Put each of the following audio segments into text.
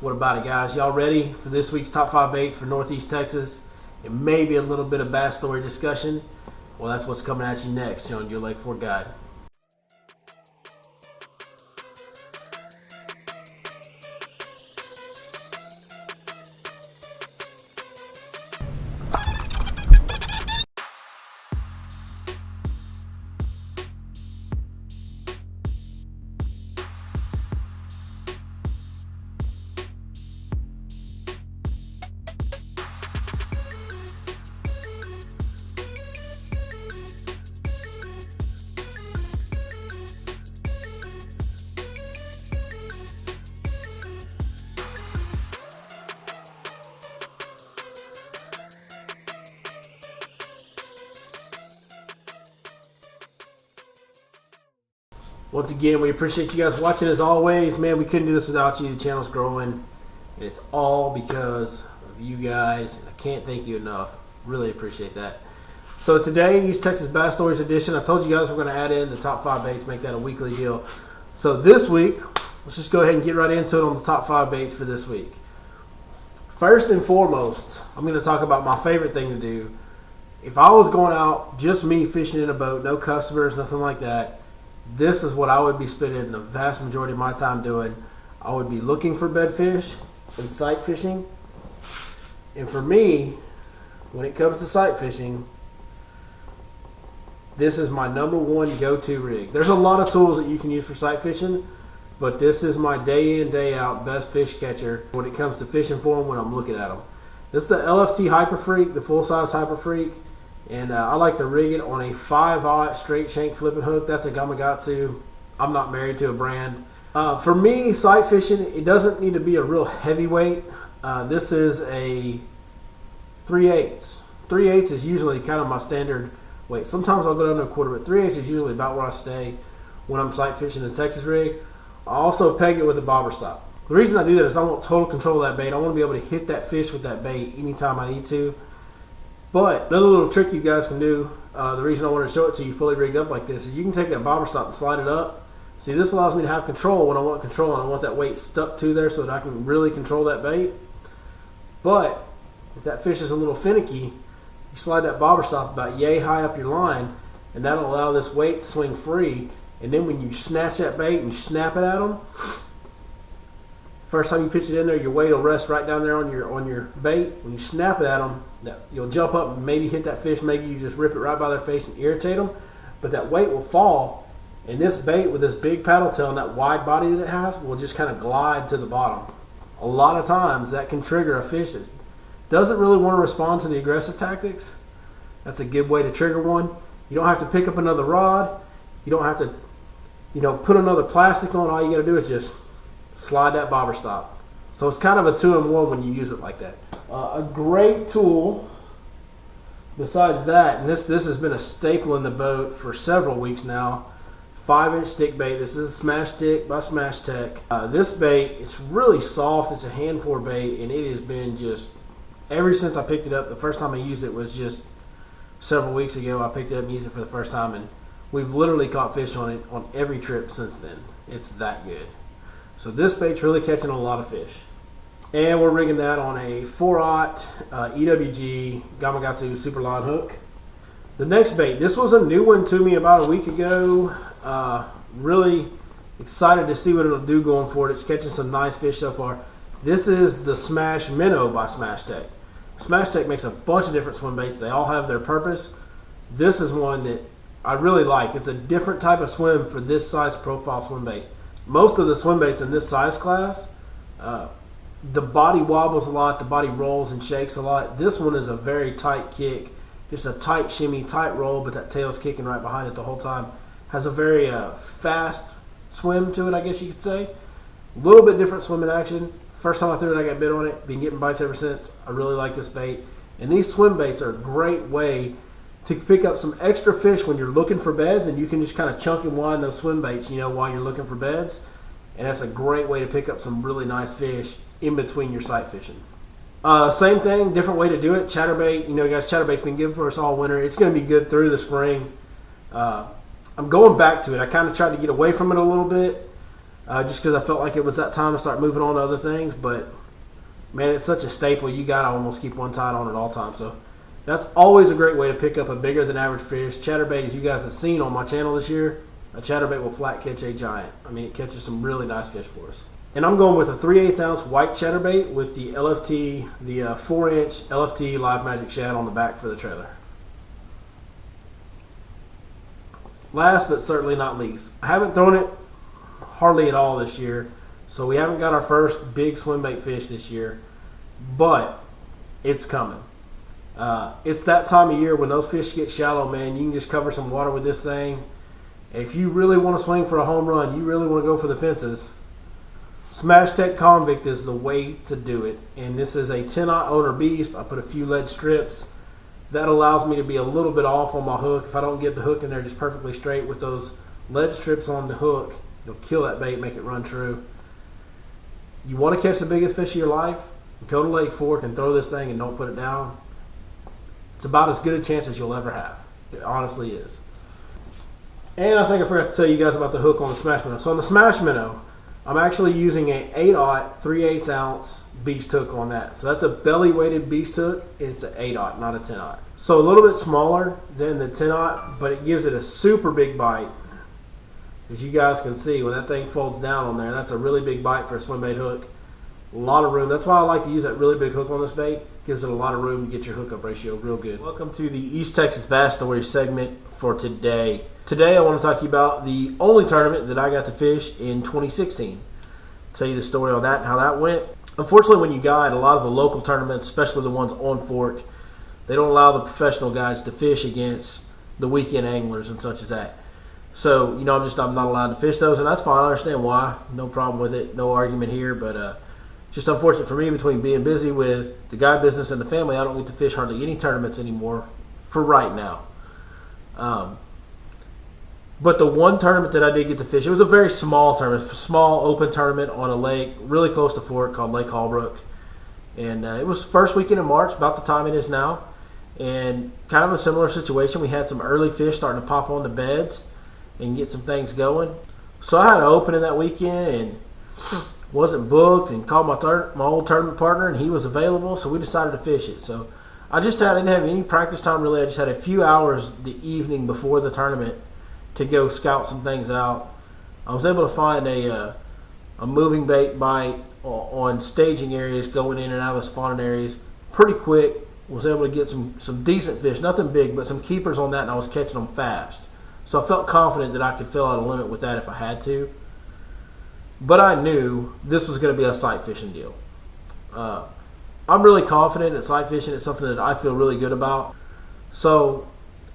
What about it, guys? Y'all ready for this week's top 5 baits for Northeast Texas and maybe a little bit of bass story discussion? Well, that's what's coming at you next on Your Lake Fork Guide. Once again, we appreciate you guys watching as always. Man, we couldn't do this without you. The channel's growing, and it's all because of you guys. I can't thank you enough. Really appreciate that. So today, East Texas Bass Stories edition. I told you guys we're going to add in the top 5 baits, make that a weekly deal. So this week, let's just go ahead and get right into it on the top 5 baits for this week. First and foremost, I'm going to talk about my favorite thing to do. If I was going out, just me fishing in a boat, no customers, nothing like that, this is what I would be spending the vast majority of my time doing. I would be looking for bedfish and sight fishing. And for me, when it comes to sight fishing, this is my #1 go-to rig. There's a lot of tools that you can use for sight fishing, but this is my day in, day out best fish catcher when it comes to fishing for them when I'm looking at them. This is the LFT Hyper Freak, the full-size Hyper Freak. And I like to rig it on a 5/0 straight shank flipping hook. That's a Gamakatsu. I'm not married to a brand. For me, sight fishing, it doesn't need to be a real heavyweight. This is a 3/8. 3/8 is usually kind of my standard weight. Sometimes I'll go down to a quarter, but 3/8 is usually about where I stay when I'm sight fishing in Texas rig. I also peg it with a bobber stop. The reason I do that is I want total control of that bait. I want to be able to hit that fish with that bait anytime I need to. But another little trick you guys can do, the reason I wanted to show it to you fully rigged up like this, is you can take that bobber stop and slide it up. See, this allows me to have control when I want control, and I want that weight stuck to there so that I can really control that bait. But if that fish is a little finicky, you slide that bobber stop about yay high up your line, and that'll allow this weight to swing free. And then when you snatch that bait and you snap it at them, first time you pitch it in there, your weight will rest right down there on your bait. When you snap it at them, you'll jump up and maybe hit that fish. Maybe you just rip it right by their face and irritate them. But that weight will fall, and this bait with this big paddle tail and that wide body that it has will just kind of glide to the bottom. A lot of times that can trigger a fish that doesn't really want to respond to the aggressive tactics. That's a good way to trigger one. You don't have to pick up another rod. You don't have to, put another plastic on. All you got to do is just slide that bobber stop. So it's kind of a 2-in-1 when you use it like that. A great tool besides that, and this has been a staple in the boat for several weeks now, 5-inch stick bait. This is a Smash Stick by Smash Tech. This bait, it's really soft. It's a hand pour bait, and it has been just, ever since I picked it up, the first time I used it was just several weeks ago. I picked it up and used it for the first time, and we've literally caught fish on it on every trip since then. It's that good. So this bait's really catching a lot of fish. And we're rigging that on a 4/0 EWG Gamakatsu super line hook. The next bait, this was a new one to me about a week ago. Really excited to see what it'll do going forward. It's catching some nice fish so far. This is the Smash Minnow by Smash Tech. Smash Tech makes a bunch of different swim baits. They all have their purpose. This is one that I really like. It's a different type of swim for this size profile swim bait. Most of the swim baits in this size class, the body wobbles a lot, the body rolls and shakes a lot. This one is a very tight kick, just a tight shimmy, tight roll, but that tail's kicking right behind it the whole time. Has a very fast swim to it, I guess you could say. A little bit different swimming action. First time I threw it, I got bit on it. Been getting bites ever since. I really like this bait. And these swim baits are a great way to pick up some extra fish when you're looking for beds, and you can just kind of chunk and wind those swim baits, while you're looking for beds. And that's a great way to pick up some really nice fish in between your sight fishing. Same thing, different way to do it. Chatterbait, guys, chatterbait's been good for us all winter. It's going to be good through the spring. I'm going back to it. I kind of tried to get away from it a little bit. just because I felt like it was that time to start moving on to other things. But man, it's such a staple. You got to almost keep one tied on at all times. So that's always a great way to pick up a bigger than average fish. Chatterbait, as you guys have seen on my channel this year, a chatterbait will flat catch a giant. I mean, it catches some really nice fish for us. And I'm going with a 3/8 ounce white chatterbait with the LFT, the 4-inch LFT Live Magic shad on the back for the trailer. Last but certainly not least, I haven't thrown it hardly at all this year, so we haven't got our first big swim bait fish this year, but it's coming. It's that time of year when those fish get shallow, man. You can just cover some water with this thing. If you really want to swing for a home run, you really want to go for the fences, Smash Tech Convict is the way to do it. And this is a 10-aught owner beast. I put a few lead strips. That allows me to be a little bit off on my hook. If I don't get the hook in there just perfectly straight with those lead strips on the hook, you'll kill that bait, make it run true. You want to catch the biggest fish of your life? Go to Lake Fork and throw this thing and don't put it down. It's about as good a chance as you'll ever have. It honestly is. And I think I forgot to tell you guys about the hook on the Smash Minnow. So on the Smash Minnow, I'm actually using a 8/aught 3/8 ounce beast hook on that. So that's a belly weighted beast hook. It's an 8/aught, not a 10/aught. So a little bit smaller than the 10/aught, but it gives it a super big bite. As you guys can see, when that thing folds down on there, that's a really big bite for a swim bait hook. A lot of room. That's why I like to use that really big hook on this bait. Gives it a lot of room to get your hookup ratio real good. Welcome to the East Texas Bass Story segment for today. Today I want to talk to you about the only tournament that I got to fish in 2016. Tell you the story on that and how that went. Unfortunately, when you guide a lot of the local tournaments, especially the ones on Fork, they don't allow the professional guides to fish against the weekend anglers and such as that. So, I'm not allowed to fish those, and that's fine. I understand why. No problem with it. No argument here, but just unfortunate for me, between being busy with the guide business and the family, I don't get to fish hardly any tournaments anymore for right now. But the one tournament that I did get to fish, it was a very small tournament, a small open tournament on a lake really close to Fork called Lake Hallbrook. And it was first weekend in March, about the time it is now. And kind of a similar situation. We had some early fish starting to pop on the beds and get some things going. So I had an opening that weekend and wasn't booked, and called my old tournament partner, and he was available, so we decided to fish it. So I didn't have any practice time really. I just had a few hours the evening before the tournament to go scout some things out. I was able to find a moving bait bite on staging areas, going in and out of the spawning areas pretty quick. Was able to get some decent fish, nothing big, but some keepers on that, and I was catching them fast. So I felt confident that I could fill out a limit with that if I had to. But I knew this was going to be a sight fishing deal. I'm really confident that sight fishing is something that I feel really good about. So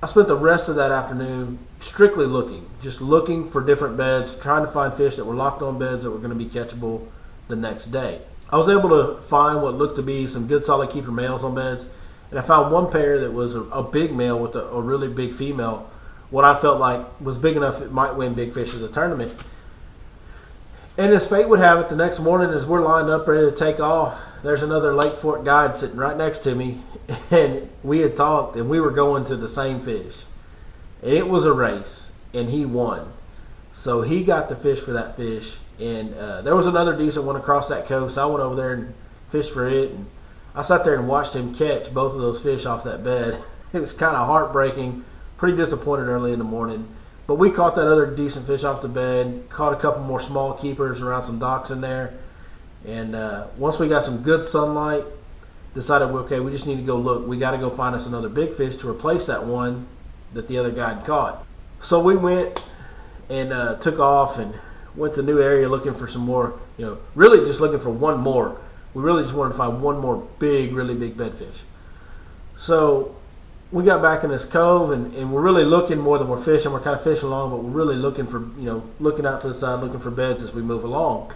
I spent the rest of that afternoon strictly looking for different beds, trying to find fish that were locked on beds that were going to be catchable the next day. I was able to find what looked to be some good solid keeper males on beds, and I found one pair that was a big male with a really big female, what I felt like was big enough it might win big fish at the tournament. And as fate would have it, the next morning as we're lined up ready to take off, there's another Lake Fork guide sitting right next to me, and we had talked, and we were going to the same fish. And it was a race, and he won. So he got to fish for that fish, and there was another decent one across that coast. I went over there and fished for it, and I sat there and watched him catch both of those fish off that bed. It was kind of heartbreaking, pretty disappointed early in the morning. But we caught that other decent fish off the bed, caught a couple more small keepers around some docks in there. And once we got some good sunlight, decided, okay, we just need to go look. We got to go find us another big fish to replace that one that the other guy had caught. So we went and took off and went to a new area looking for some more, really just looking for one more. We really just wanted to find one more really big bedfish. So we got back in this cove, and we're really looking more than we're fishing. We're kind of fishing along, but we're really looking for, looking out to the side, looking for beds as we move along.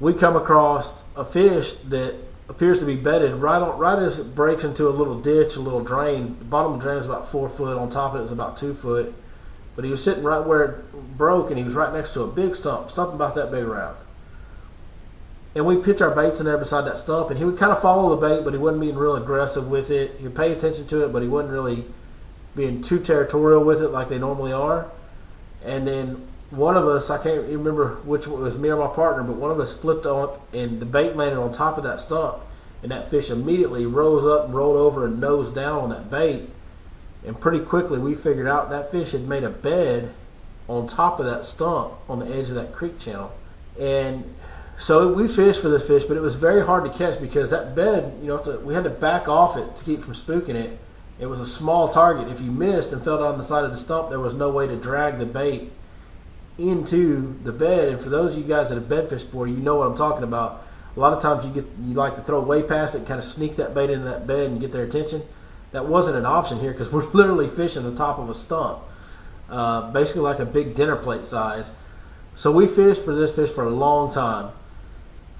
We come across a fish that appears to be bedded right as it breaks into a little ditch, a little drain. The bottom of the drain was about 4 foot. On top of it was about 2 foot. But he was sitting right where it broke, and he was right next to a big stump about that big around. And we pitch our baits in there beside that stump, and he would kind of follow the bait, but he wasn't being real aggressive with it. He would pay attention to it, but he wasn't really being too territorial with it like they normally are. And then one of us, I can't remember which one, it was me or my partner, but one of us flipped on and the bait landed on top of that stump, and that fish immediately rose up and rolled over and nosed down on that bait. And pretty quickly we figured out that fish had made a bed on top of that stump on the edge of that creek channel. And so we fished for this fish, but it was very hard to catch because that bed, we had to back off it to keep from spooking it. It was a small target. If you missed and fell down the side of the stump, there was no way to drag the bait into the bed. And for those of you guys that have bed fished before, you know what I'm talking about. A lot of times you like to throw way past it and kind of sneak that bait into that bed and get their attention. That wasn't an option here because we're literally fishing the top of a stump, basically like a big dinner plate size. So we fished for this fish for a long time.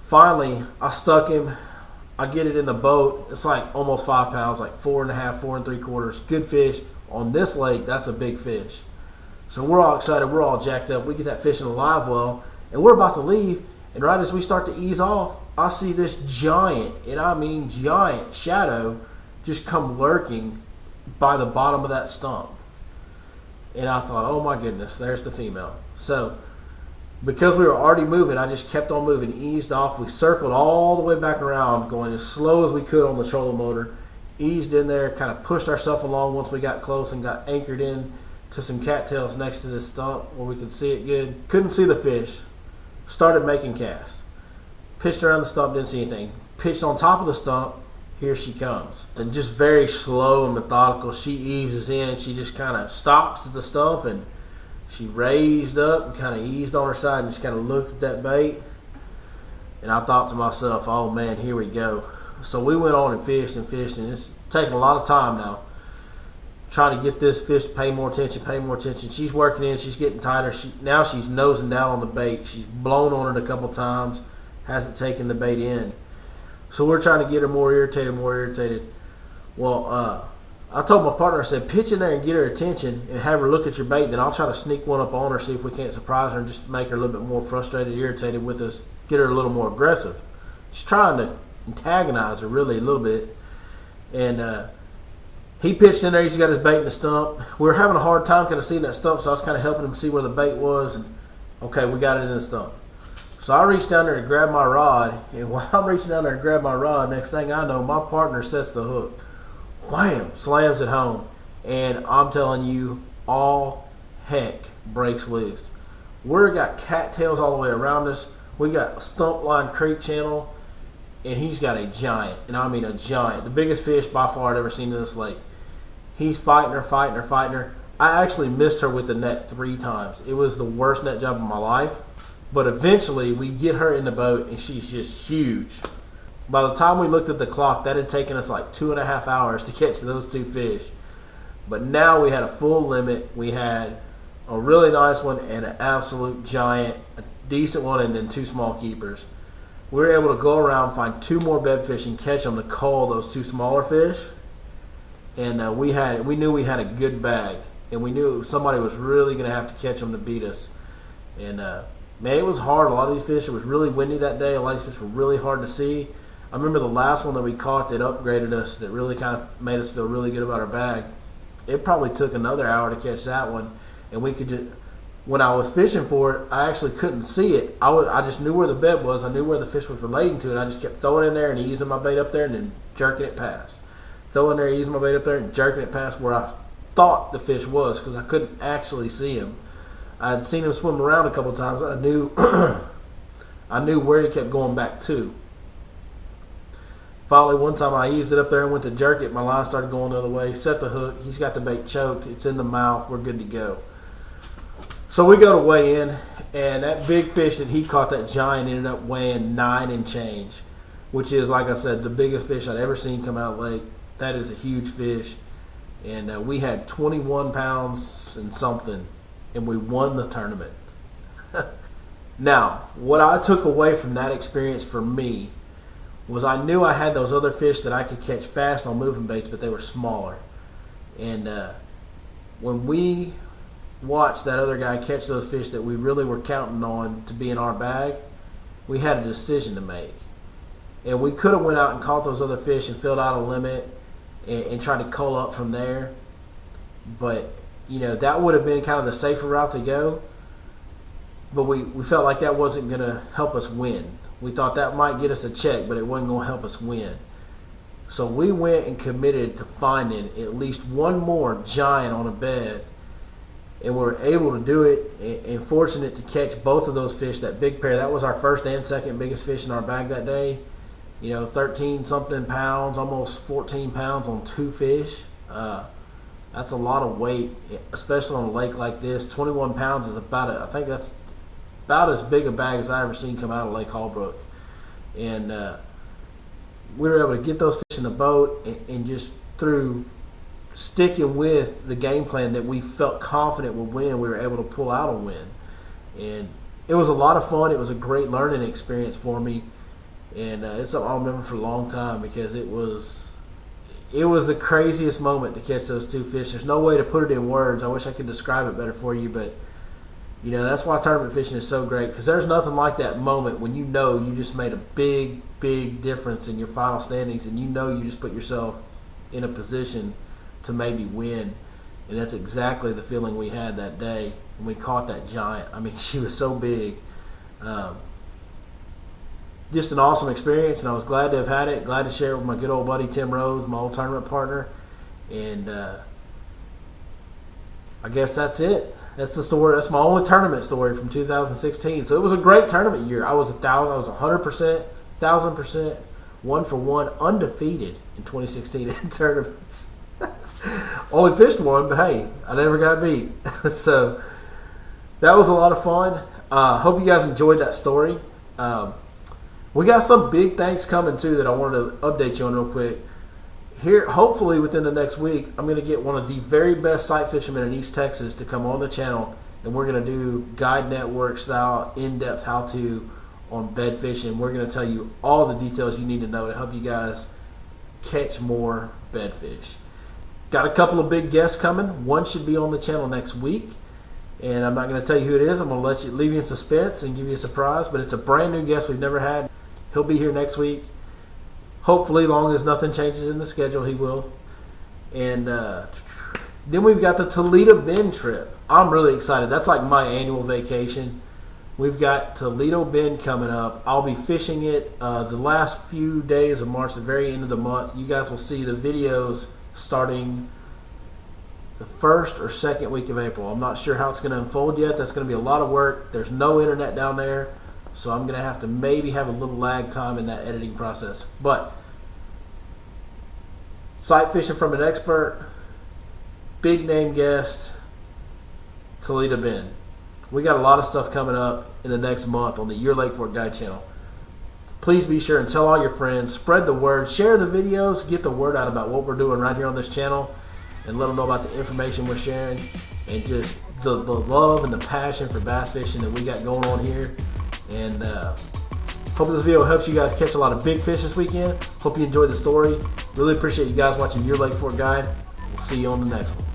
Finally, I stuck him. I get it in the boat. It's like almost 5 pounds, like 4.5, 4 3/4. Good fish. On this lake, that's a big fish. So we're all excited. We're all jacked up. We get that fish in a live well, and we're about to leave. And right as we start to ease off, I see this giant, and I mean giant, shadow just come lurking by the bottom of that stump. And I thought, oh my goodness, there's the female. So because we were already moving, I just kept on moving, eased off. We circled all the way back around, going as slow as we could on the trolling motor, eased in there, kind of pushed ourselves along once we got close and got anchored in to some cattails next to this stump where we could see it good. Couldn't see the fish. Started making casts. Pitched around the stump, didn't see anything. Pitched on top of the stump, here she comes. And just very slow and methodical, she eases in. She just kind of stops at the stump and she raised up and kind of eased on her side and just kind of looked at that bait. And I thought to myself, oh man, here we go. So we went on and fished, and it's taking a lot of time now. Trying to get this fish to pay more attention. She's working in, she's getting tighter. Now she's nosing down on the bait. She's blown on it a couple times, hasn't taken the bait in. So we're trying to get her more irritated. Well, I told my partner, I said, pitch in there and get her attention and have her look at your bait. Then I'll try to sneak one up on her, see if we can't surprise her and just make her a little bit more frustrated, irritated with us, get her a little more aggressive. Just trying to antagonize her really a little bit. And he pitched in there. He's got his bait in the stump. We were having a hard time kind of seeing that stump, so I was kind of helping him see where the bait was. And okay, we got it in the stump. So I reached down there to grab my rod, and while I'm reaching down there to grab my rod, next thing I know, my partner sets the hook. Wham! Slams it home. And I'm telling you, all heck breaks loose. We've got cattails all the way around us. We got a stump line creek channel, and he's got a giant, and I mean a giant. The biggest fish by far I'd ever seen in this lake. He's fighting her. I actually missed her with the net 3 times. It was the worst net job of my life. But eventually, we get her in the boat, and she's just huge. By the time we looked at the clock, that had taken us like 2.5 hours to catch those 2 fish. But now we had a full limit. We had a really nice one and an absolute giant, a decent one, and then 2 small keepers. We were able to go around, find 2 more bedfish, and catch them to cull those 2 smaller fish. And we knew we had a good bag, and we knew somebody was really going to have to catch them to beat us. And man, it was hard. A lot of these fish, it was really windy that day. A lot of these fish were really hard to see. I remember the last one that we caught that upgraded us, that really kind of made us feel really good about our bag. It probably took another hour to catch that one, and we could just, when I was fishing for it, I actually couldn't see it. I just knew where the bed was. I knew where the fish was relating to, and I just kept throwing in there and easing my bait up there and then jerking it past. Throwing there, easing my bait up there and jerking it past where I thought the fish was, because I couldn't actually see him. I had seen him swim around a couple times. I knew I knew where he kept going back to. Finally, one time I eased it up there and went to jerk it. My line started going the other way. Set the hook. He's got the bait choked. It's in the mouth. We're good to go. So we go to weigh in, and that big fish that he caught, that giant, ended up weighing 9 and change, which is, like I said, the biggest fish I'd ever seen come out of the lake. That is a huge fish. And we had 21 pounds and something, and we won the tournament. Now, what I took away from that experience for me was I knew I had those other fish that I could catch fast on moving baits, but they were smaller. And when we watched that other guy catch those fish that we really were counting on to be in our bag, we had a decision to make. And we could have went out and caught those other fish and filled out a limit and tried to cull up from there. But, you know, that would have been kind of the safer route to go. but we felt like that wasn't going to help us win. We thought that might get us a check, but it wasn't going to help us win. So we went and committed to finding at least one more giant on a bed, and we were able to do it, and fortunate to catch both of those fish, that big pair. That was our first and second biggest fish in our bag that day. 13 something pounds, almost 14 pounds on 2 fish. That's a lot of weight, especially on a lake like this. 21 pounds is I think that's about as big a bag as I ever seen come out of Lake Hallbrook. And we were able to get those fish in the boat, and just through sticking with the game plan that we felt confident would win, we were able to pull out a win. And it was a lot of fun. It was a great learning experience for me. And it's something I'll remember for a long time, because it was the craziest moment to catch those 2 fish. There's no way to put it in words. I wish I could describe it better for you, but that's why tournament fishing is so great, because there's nothing like that moment when you just made a big, big difference in your final standings, and you just put yourself in a position to maybe win. And that's exactly the feeling we had that day when we caught that giant. I mean, she was so big. Just an awesome experience, and I was glad to have had it. Glad to share it with my good old buddy Tim Rhodes, my old tournament partner. And I guess that's it. That's the story. That's my only tournament story from 2016. So it was a great tournament year. I was 100%, 1,000%, 1-for-1, undefeated in 2016 in tournaments. Only fished one, but hey, I never got beat. So that was a lot of fun. Hope you guys enjoyed that story. We got some big things coming too that I wanted to update you on real quick. Here, hopefully within the next week, I'm going to get one of the very best sight fishermen in East Texas to come on the channel, and we're going to do Guide Network style in-depth how-to on bed fishing. We're going to tell you all the details you need to know to help you guys catch more bed fish. Got a couple of big guests coming. One should be on the channel next week, and I'm not going to tell you who it is. I'm going to leave you in suspense and give you a surprise, but it's a brand new guest we've never had. He'll be here next week. Hopefully, long as nothing changes in the schedule, he will. And then we've got the Toledo Bend trip. I'm really excited. That's like my annual vacation. We've got Toledo Bend coming up. I'll be fishing it the last few days of March, the very end of the month. You guys will see the videos starting the first or second week of April. I'm not sure how it's going to unfold yet. That's going to be a lot of work. There's no internet down there, so I'm going to have to maybe have a little lag time in that editing process. But sight fishing from an expert, big name guest, Toledo Bend. We got a lot of stuff coming up in the next month on the Your Lake Fork Guide channel. Please be sure and tell all your friends, spread the word, share the videos, get the word out about what we're doing right here on this channel, and let them know about the information we're sharing, and just the love and the passion for bass fishing that we got going on here. And hope this video helps you guys catch a lot of big fish this weekend. Hope you enjoyed the story. Really appreciate you guys watching Your Lake Fork Guide. We'll see you on the next one.